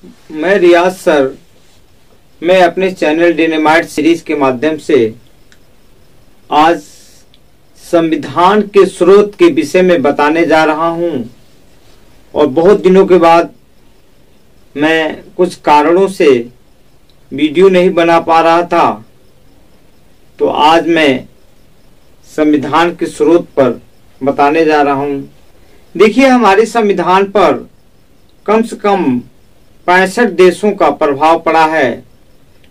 मैं रियाज सर, मैं अपने चैनल डिनामाइट सीरीज के माध्यम से आज संविधान के स्रोत के विषय में बताने जा रहा हूं। और बहुत दिनों के बाद मैं कुछ कारणों से वीडियो नहीं बना पा रहा था, तो आज मैं संविधान के स्रोत पर बताने जा रहा हूं। देखिए, हमारे संविधान पर कम से कम 65 देशों का प्रभाव पड़ा है,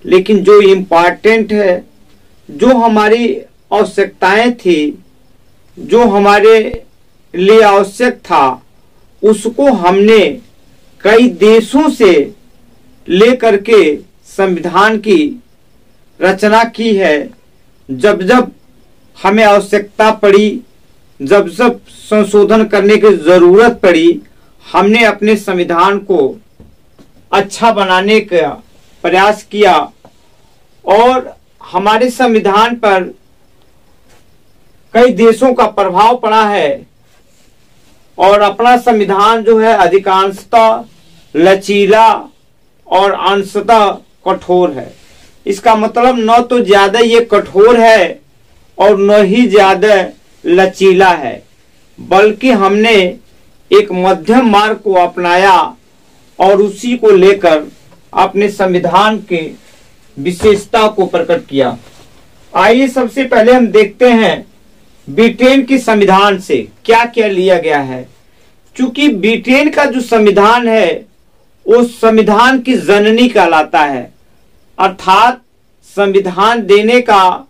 लेकिन जो इम्पोर्टेंट है, जो हमारी आवश्यकताएं थी, जो हमारे लिए आवश्यक था, उसको हमने कई देशों से लेकर के संविधान की रचना की है। जब जब हमें आवश्यकता पड़ी, जब जब संशोधन करने की जरूरत पड़ी, हमने अपने संविधान को अच्छा बनाने का प्रयास किया। और हमारे संविधान पर कई देशों का प्रभाव पड़ा है और अपना संविधान जो है अधिकांशतः लचीला और अंशतः कठोर है। इसका मतलब न तो ज्यादा ये कठोर है और न ही ज्यादा लचीला है, बल्कि हमने एक मध्यम मार्ग को अपनाया और उसी को लेकर अपने संविधान के विशेषता को प्रकट किया। आइए सबसे पहले हम देखते हैं ब्रिटेन के संविधान से क्या क्या लिया गया है। क्योंकि ब्रिटेन का जो संविधान है वो संविधान की जननी कहलाता है, अर्थात संविधान देने का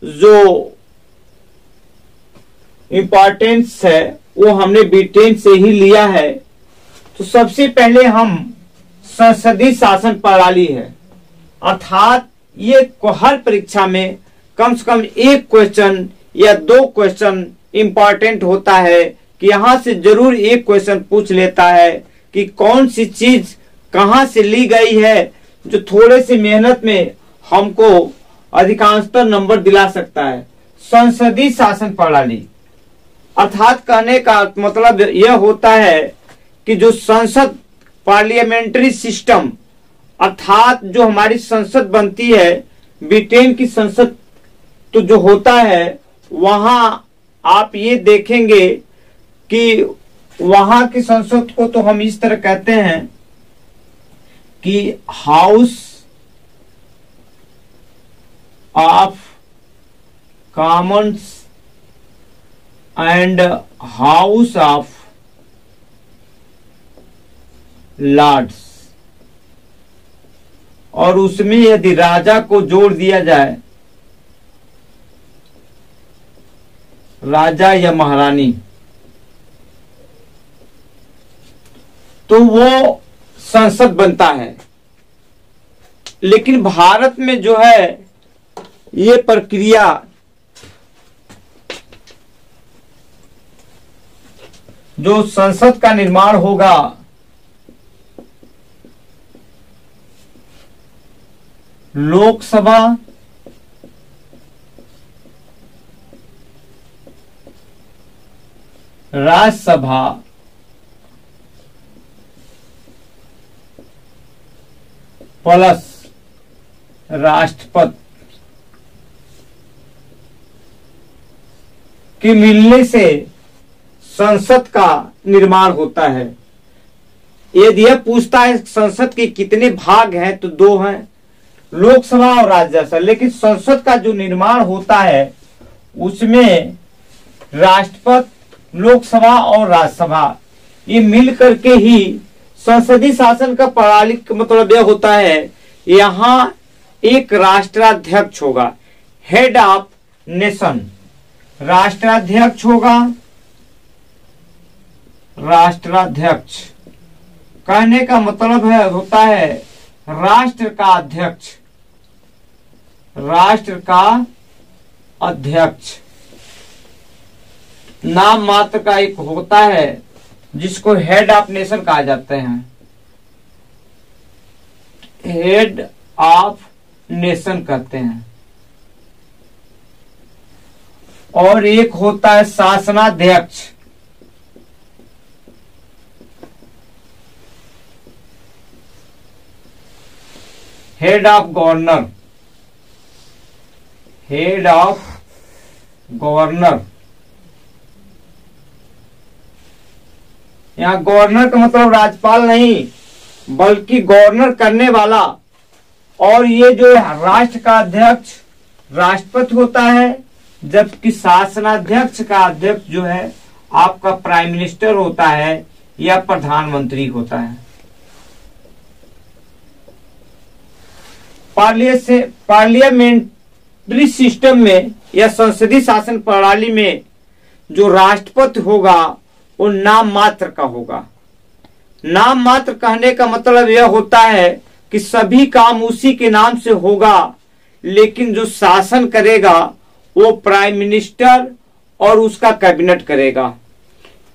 जो इम्पोर्टेंस है वो हमने ब्रिटेन से ही लिया है। तो सबसे पहले हम संसदीय शासन प्रणाली है, अर्थात ये हर परीक्षा में कम से कम एक क्वेश्चन या दो क्वेश्चन इंपॉर्टेंट होता है कि यहां से जरूर एक क्वेश्चन पूछ लेता है कि कौन सी चीज कहां से ली गई है, जो थोड़े से मेहनत में हमको अधिकांशतः नंबर दिला सकता है। संसदीय शासन प्रणाली अर्थात कहने का मतलब यह होता है कि जो संसद पार्लियामेंट्री सिस्टम, अर्थात जो हमारी संसद बनती है, ब्रिटेन की संसद तो जो होता है, वहां आप ये देखेंगे कि वहां की संसद को तो हम इस तरह कहते हैं कि House of Commons and House of Lords. और उसमें यदि राजा को जोड़ दिया जाए, राजा या महारानी, तो वो संसद बनता है। लेकिन भारत में जो है ये प्रक्रिया जो संसद का निर्माण होगा लोकसभा, राज्यसभा प्लस राष्ट्रपति के मिलने से संसद का निर्माण होता है। यदि यह पूछता है संसद के कितने भाग हैं, तो 2 हैं, लोकसभा और राज्यसभा। लेकिन संसद का जो निर्माण होता है उसमें राष्ट्रपति, लोकसभा और राज्यसभा ये मिल करके ही संसदीय शासन का प्रणाली का मतलब यह होता है, यहाँ एक राष्ट्राध्यक्ष होगा, हेड ऑफ नेशन, राष्ट्राध्यक्ष होगा। राष्ट्राध्यक्ष कहने का मतलब होता है राष्ट्र का अध्यक्ष, राष्ट्र का अध्यक्ष। नाम मात्र का एक होता है जिसको हेड ऑफ नेशन कहा जाते हैं, हेड ऑफ नेशन कहते हैं। और एक होता है शासनाध्यक्ष, head of governor, head of governor. यहां गवर्नर का मतलब राज्यपाल नहीं बल्कि गवर्नर करने वाला। और ये जो राष्ट्र का अध्यक्ष राष्ट्रपति होता है, जबकि शासनाध्यक्ष का अध्यक्ष जो है आपका प्राइम मिनिस्टर होता है या प्रधानमंत्री होता है। पार्लियामेंट्री सिस्टम में या संसदीय शासन प्रणाली में जो राष्ट्रपति होगा वो नाम मात्र का होगा। नाम मात्र कहने का मतलब यह होता है कि सभी काम उसी के नाम से होगा, लेकिन जो शासन करेगा वो प्राइम मिनिस्टर और उसका कैबिनेट करेगा।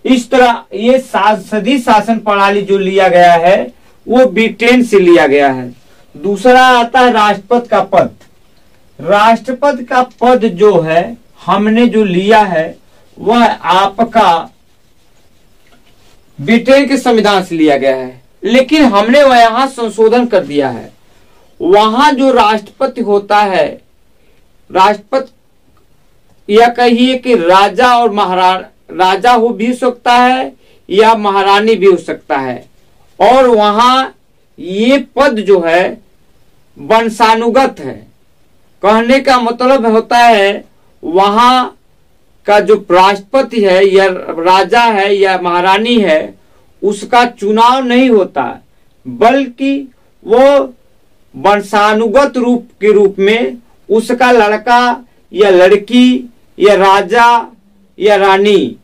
इस तरह ये संसदीय शासन प्रणाली जो लिया गया है वो ब्रिटेन से लिया गया है। दूसरा आता है राष्ट्रपति का पद। राष्ट्रपति का पद जो है हमने जो लिया है वह आपका ब्रिटेन के संविधान से लिया गया है, लेकिन हमने वह यहां संशोधन कर दिया है। वहां जो राष्ट्रपति होता है, राष्ट्रपति या कहिए कि राजा और राजा हो भी सकता है या महारानी भी हो सकता है। और वहां ये पद जो है वंशानुगत है। कहने का मतलब होता है वहां का जो राष्ट्रपति है या राजा है या महारानी है उसका चुनाव नहीं होता, बल्कि वो वंशानुगत रूप में उसका लड़का या लड़की या राजा या रानी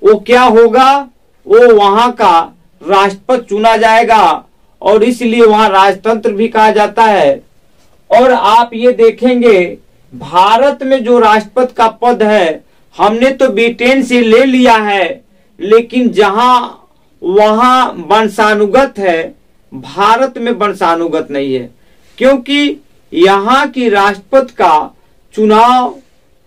वो क्या होगा, वो वहां का राष्ट्रपति चुना जाएगा और इसलिए वहां राजतंत्र भी कहा जाता है। और आप ये देखेंगे भारत में जो राष्ट्रपति का पद है हमने तो ब्रिटेन से ले लिया है, लेकिन जहां वहां वंशानुगत है, भारत में वंशानुगत नहीं है, क्योंकि यहाँ की राष्ट्रपति का चुनाव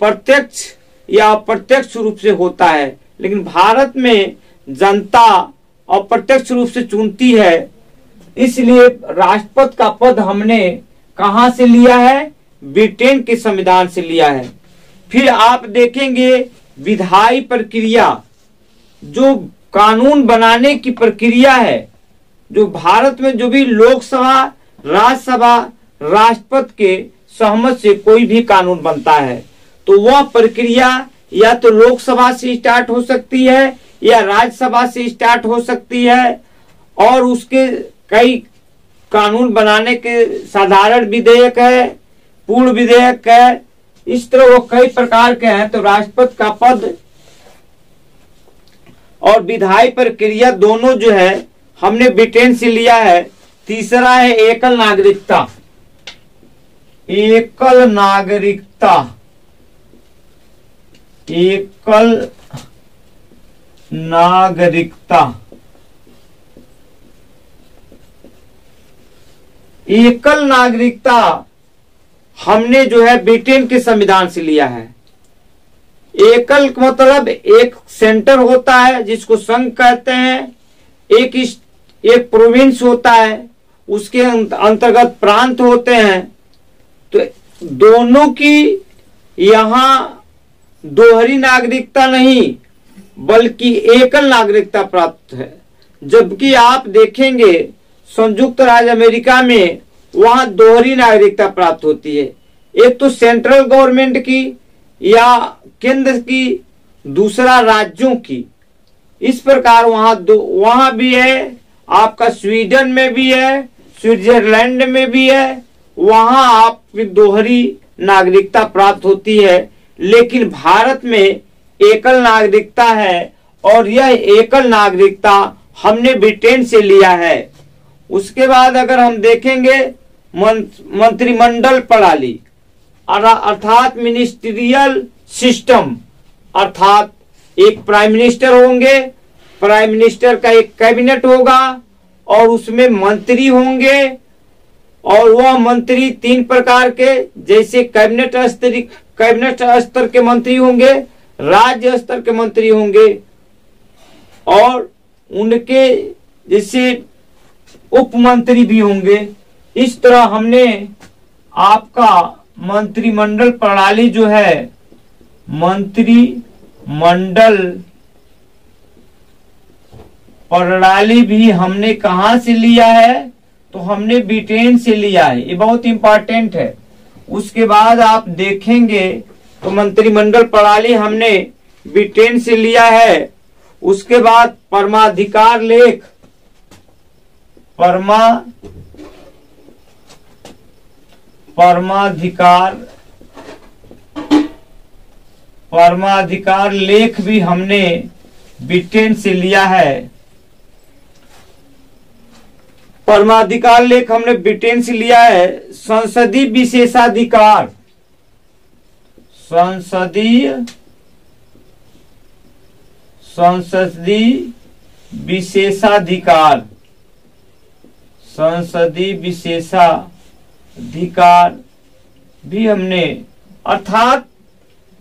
प्रत्यक्ष या अप्रत्यक्ष रूप से होता है, लेकिन भारत में जनता अप्रत्यक्ष रूप से चुनती है। इसलिए राष्ट्रपति का पद हमने कहां से लिया है, ब्रिटेन के संविधान से लिया है। फिर आप देखेंगे विधायी प्रक्रिया, जो कानून बनाने की प्रक्रिया है, जो भारत में जो भी लोकसभा राज्यसभा राष्ट्रपति के सहमत से कोई भी कानून बनता है तो वह प्रक्रिया या तो लोकसभा से स्टार्ट हो सकती है या राज्यसभा से स्टार्ट हो सकती है। और उसके कई कानून बनाने के साधारण विधेयक है, पूर्ण विधेयक है, इस तरह वो कई प्रकार के हैं। तो राष्ट्रपति का पद और विधायी प्रक्रिया दोनों जो है हमने ब्रिटेन से लिया है। तीसरा है एकल नागरिकता। एकल नागरिकता, एकल नागरिकता, एकल नागरिकता हमने जो है ब्रिटेन के संविधान से लिया है। एकल मतलब एक सेंटर होता है जिसको संघ कहते हैं, एक प्रोविंस होता है, उसके अंतर्गत प्रांत होते हैं। तो दोनों की यहां दोहरी नागरिकता नहीं बल्कि एकल नागरिकता प्राप्त है। जबकि आप देखेंगे संयुक्त राज्य अमेरिका में वहां दोहरी नागरिकता प्राप्त होती है, एक तो सेंट्रल गवर्नमेंट की या केंद्र की, दूसरा राज्यों की। इस प्रकार वहां भी है, आपका स्वीडन में भी है, स्विट्जरलैंड में भी है, वहां आपकी दोहरी नागरिकता प्राप्त होती है। लेकिन भारत में एकल नागरिकता है और यह एकल नागरिकता हमने ब्रिटेन से लिया है। उसके बाद अगर हम देखेंगे मंत्रिमंडल प्रणाली अर्थात मिनिस्ट्रियल सिस्टम, अर्थात एक प्राइम मिनिस्टर होंगे, प्राइम मिनिस्टर का एक कैबिनेट होगा और उसमें मंत्री होंगे। और वह मंत्री तीन प्रकार के, जैसे कैबिनेट स्तर के मंत्री होंगे, राज्य स्तर के मंत्री होंगे और उनके जैसे उप मंत्री भी होंगे। इस तरह हमने आपका मंत्रिमंडल प्रणाली जो है, मंत्रिमंडल प्रणाली भी हमने कहां से लिया है? तो हमने ब्रिटेन से लिया है। ये बहुत इंपॉर्टेंट है। उसके बाद आप देखेंगे तो मंत्रिमंडल प्रणाली हमने ब्रिटेन से लिया है। उसके बाद परमाधिकार लेख, परमाधिकार लेख भी हमने ब्रिटेन से लिया है। परमाधिकार लेख हमने ब्रिटेन से लिया है। संसदीय विशेषाधिकार, संसदीय विशेषाधिकार, संसदीय विशेषाधिकार भी हमने, अर्थात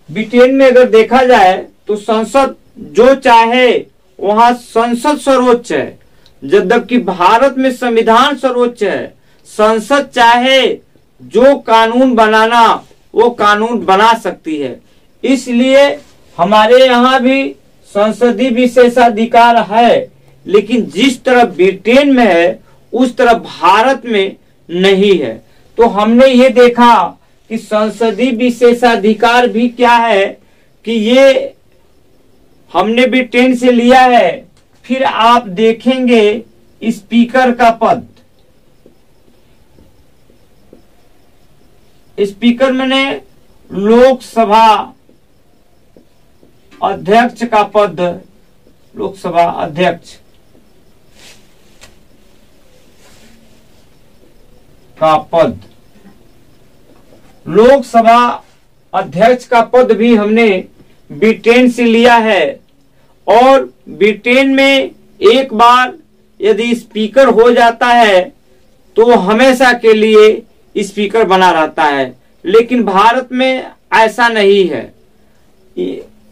ब्रिटेन में अगर देखा जाए तो संसद जो चाहे वहां संसद सर्वोच्च है, जबकि भारत में संविधान सर्वोच्च है। संसद चाहे जो कानून बनाना वो कानून बना सकती है। इसलिए हमारे यहाँ भी संसदीय विशेषाधिकार है, लेकिन जिस तरह ब्रिटेन में है उस तरह भारत में नहीं है। तो हमने ये देखा कि संसदीय विशेषाधिकार भी क्या है कि ये हमने ब्रिटेन से लिया है। फिर आप देखेंगे स्पीकर का पद, स्पीकर मैंने लोकसभा अध्यक्ष का पद, लोकसभा अध्यक्ष का पद, लोकसभा अध्यक्ष का पद भी हमने ब्रिटेन से लिया है। और ब्रिटेन में एक बार यदि स्पीकर हो जाता है तो हमेशा के लिए स्पीकर बना रहता है, लेकिन भारत में ऐसा नहीं है,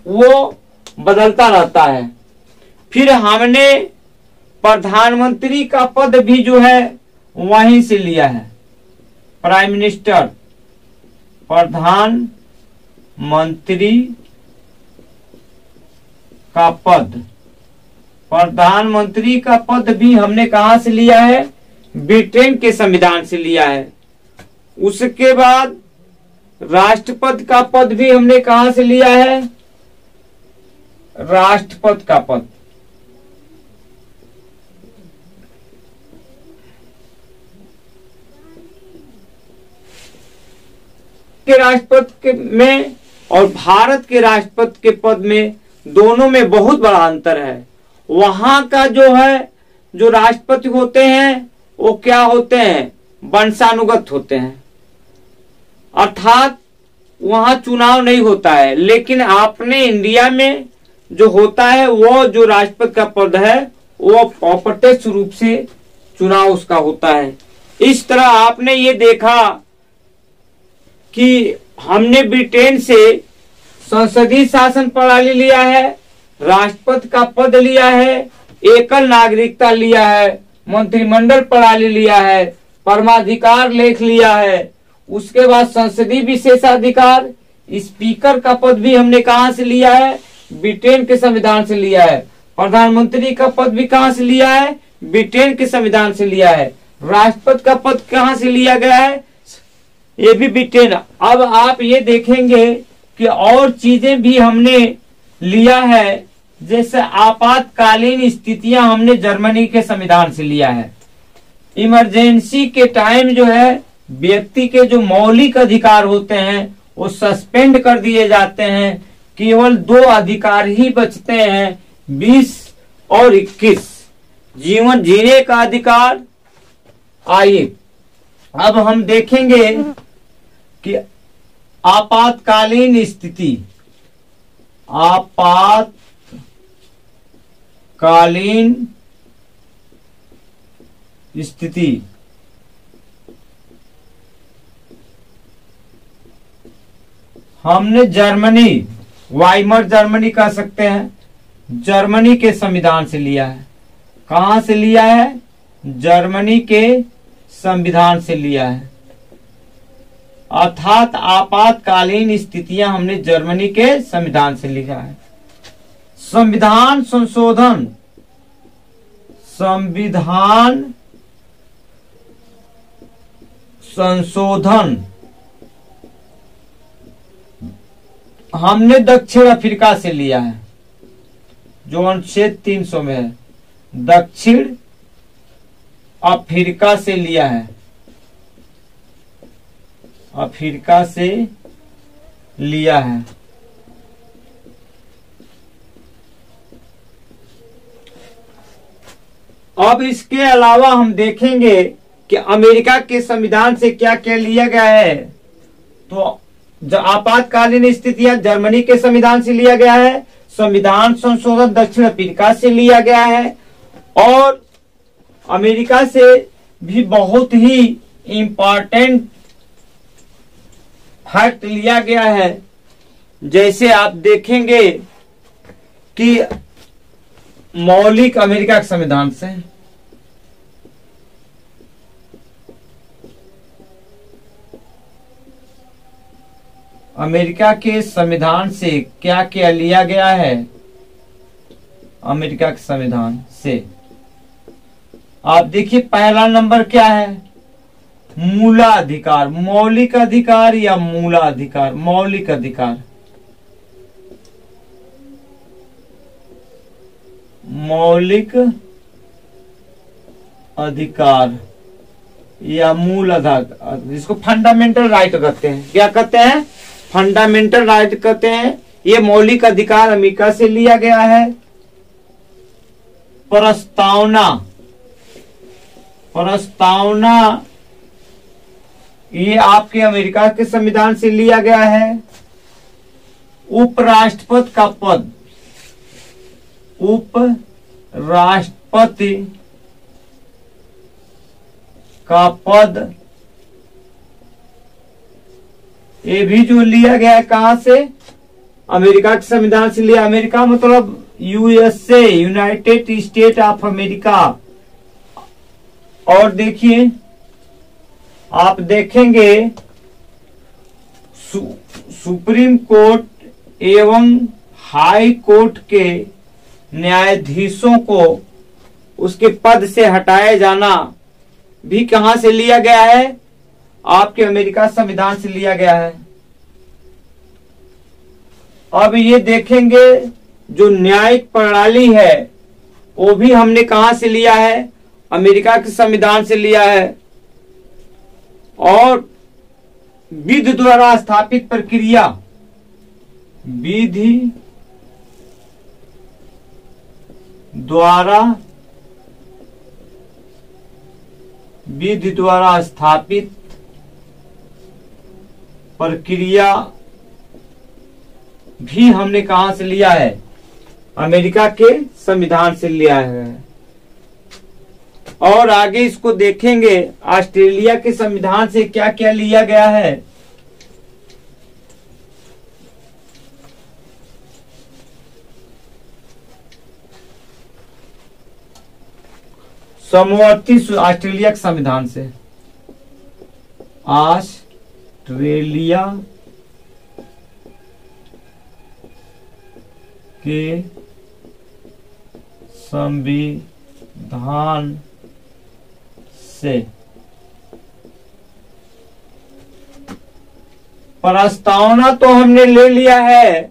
वो बदलता रहता है। फिर हमने प्रधानमंत्री का पद भी जो है वहीं से लिया है। प्राइम मिनिस्टर, प्रधानमंत्री का पद, प्रधानमंत्री का पद भी हमने कहां से लिया है? ब्रिटेन के संविधान से लिया है। उसके बाद राष्ट्रपति का पद भी हमने कहां से लिया है? राष्ट्रपति का पद, के राष्ट्रपति में और भारत के राष्ट्रपति के पद में, दोनों में बहुत बड़ा अंतर है। वहां का जो है, जो राष्ट्रपति होते हैं वो क्या होते हैं? वंशानुगत होते हैं, अर्थात वहां चुनाव नहीं होता है। लेकिन अपने इंडिया में जो होता है, वो जो राष्ट्रपति का पद है वो अप्रत्यक्ष रूप से चुनाव उसका होता है। इस तरह आपने ये देखा कि हमने ब्रिटेन से संसदीय शासन प्रणाली लिया है, राष्ट्रपति का पद लिया है, एकल नागरिकता लिया है, मंत्रिमंडल प्रणाली लिया है, परमाधिकार लेख लिया है। उसके बाद संसदीय विशेषाधिकार, स्पीकर का पद भी हमने कहां से लिया है? ब्रिटेन के संविधान से लिया है। प्रधानमंत्री का पद भी कहां से लिया है? ब्रिटेन के संविधान से लिया है। राष्ट्रपति का पद कहां से लिया गया है? ये भी ब्रिटेन। अब आप ये देखेंगे कि और चीजें भी हमने लिया है, जैसे आपातकालीन स्थितियां हमने जर्मनी के संविधान से लिया है। इमरजेंसी के टाइम जो है व्यक्ति के जो मौलिक अधिकार होते हैं वो सस्पेंड कर दिए जाते हैं। केवल 2 अधिकार ही बचते हैं, 20 और 21, जीवन जीने का अधिकार। आइए अब हम देखेंगे कि आपातकालीन स्थिति, आपातकालीन स्थिति हमने जर्मनी, वाइमर जर्मनी कह सकते हैं, जर्मनी के संविधान से लिया है। कहां से लिया है? जर्मनी के संविधान से लिया है। अर्थात आपातकालीन स्थितियां हमने जर्मनी के संविधान से लिखा है। संविधान संशोधन, संविधान संशोधन हमने दक्षिण अफ्रीका से लिया है, जो अनुच्छेद 300 में है। दक्षिण अफ्रीका से लिया है, अफ्रीका से लिया है। अब इसके अलावा हम देखेंगे कि अमेरिका के संविधान से क्या क्या लिया गया है। तो जो आपातकालीन स्थितियां जर्मनी के संविधान से लिया गया है, संविधान संशोधन दक्षिण अफ्रीका से लिया गया है, और अमेरिका से भी बहुत ही इंपॉर्टेंट फैक्ट लिया गया है। जैसे आप देखेंगे कि मौलिक अमेरिका के संविधान से, अमेरिका के संविधान से क्या क्या लिया गया है। अमेरिका के संविधान से आप देखिए पहला नंबर क्या है, मूलाधिकार, मौलिक अधिकार या मूलाधिकार, मौलिक अधिकार, मौलिक अधिकार या मूल अधिकार, जिसको फंडामेंटल राइट कहते हैं। क्या कहते हैं? फंडामेंटल राइट कहते हैं। ये मौलिक अधिकार अमेरिका से लिया गया है। प्रस्तावना, प्रस्तावना ये आपके अमेरिका के संविधान से लिया गया है। उपराष्ट्रपति का पद, उपराष्ट्रपति का पद, ये भी जो लिया गया है कहां से? अमेरिका के संविधान से लिया। अमेरिका मतलब USA, United state of America. और देखिए आप देखेंगे सुप्रीम कोर्ट एवं हाई कोर्ट के न्यायाधीशों को उसके पद से हटाया जाना भी कहां से लिया गया है? आपके अमेरिका संविधान से लिया गया है। अब ये देखेंगे जो न्यायिक प्रणाली है वो भी हमने कहां से लिया है? अमेरिका के संविधान से लिया है। और विधि द्वारा स्थापित प्रक्रिया, विधि द्वारा स्थापित प्रक्रिया भी हमने कहां से लिया है? अमेरिका के संविधान से लिया है। और आगे इसको देखेंगे ऑस्ट्रेलिया के संविधान से क्या क्या लिया गया है। समवर्ती ऑस्ट्रेलिया के संविधान से, ऑस्ट्रेलिया के संविधान से प्रस्तावना तो हमने ले लिया है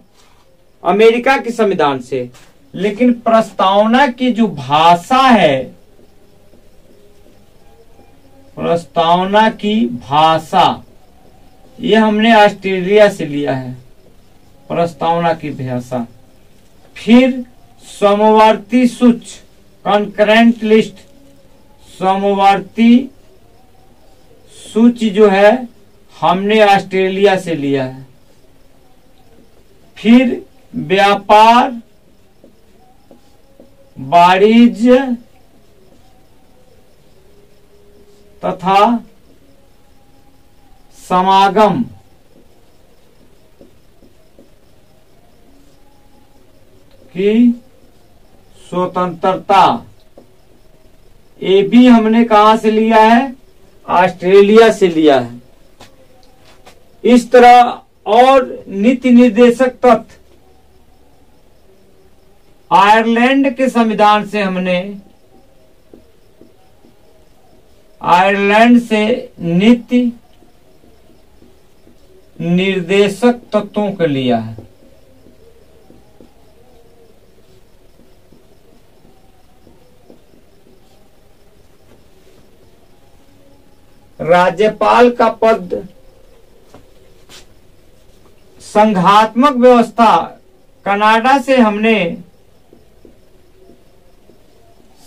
अमेरिका के संविधान से, लेकिन प्रस्तावना की जो भाषा है, प्रस्तावना की भाषा ये हमने ऑस्ट्रेलिया से लिया है, प्रस्तावना की भाषा। फिर समवर्ती सूची, कंकरेंट लिस्ट, समवर्ती सूची जो है हमने ऑस्ट्रेलिया से लिया है। फिर व्यापार, वाणिज्य तथा समागम की स्वतंत्रता, ये भी हमने कहां से लिया है? ऑस्ट्रेलिया से लिया है। इस तरह और नीति निर्देशक तत्व आयरलैंड के संविधान से हमने आयरलैंड से नीति निर्देशक तत्वों को लिया है। राज्यपाल का पद संघात्मक व्यवस्था कनाडा से हमने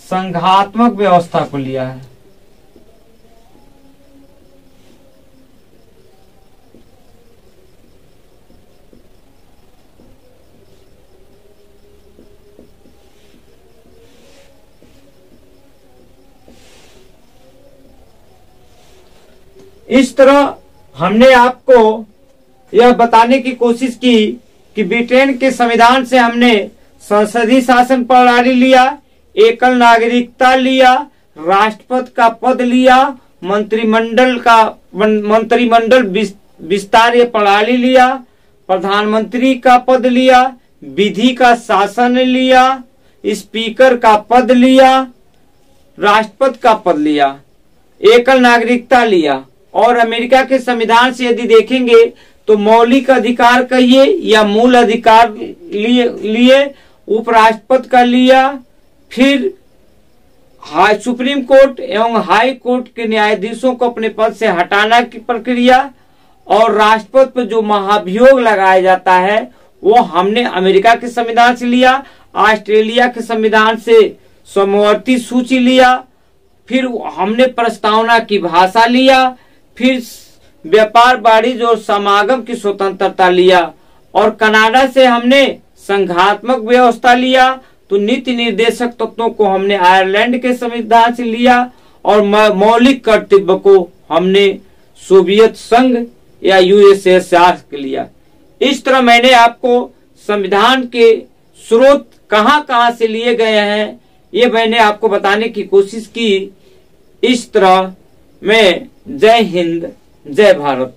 संघात्मक व्यवस्था को लिया है। इस तरह हमने आपको यह बताने की कोशिश की कि ब्रिटेन के संविधान से हमने संसदीय शासन प्रणाली लिया, एकल नागरिकता लिया, राष्ट्रपति का पद लिया, मंत्रिमंडल विस्तार प्रणाली लिया, प्रधानमंत्री का पद लिया, विधि का शासन लिया, स्पीकर का पद लिया, राष्ट्रपति का पद लिया, एकल नागरिकता लिया। और अमेरिका के संविधान से यदि देखेंगे तो मौलिक अधिकार कहिए या मूल अधिकार लिए उपराष्ट्रपति का लिया, फिर सुप्रीम कोर्ट एवं हाई कोर्ट के न्यायाधीशों को अपने पद से हटाना की प्रक्रिया, और राष्ट्रपति पर जो महाभियोग लगाया जाता है वो हमने अमेरिका के संविधान से लिया। ऑस्ट्रेलिया के संविधान से समवर्ती सूची लिया, फिर हमने प्रस्तावना की भाषा लिया, फिर व्यापार वाणिज्य और समागम की स्वतंत्रता लिया, और कनाडा से हमने संघात्मक व्यवस्था लिया। तो नीति निर्देशक तत्वों को हमने आयरलैंड के संविधान से लिया, और मौलिक कर्तव्य को हमने सोवियत संघ या यूएसएसआर के लिया। इस तरह मैंने आपको संविधान के स्रोत कहां कहां से लिए गए हैं ये मैंने आपको बताने की कोशिश की। इस तरह मैं जय हिंद जय भारत।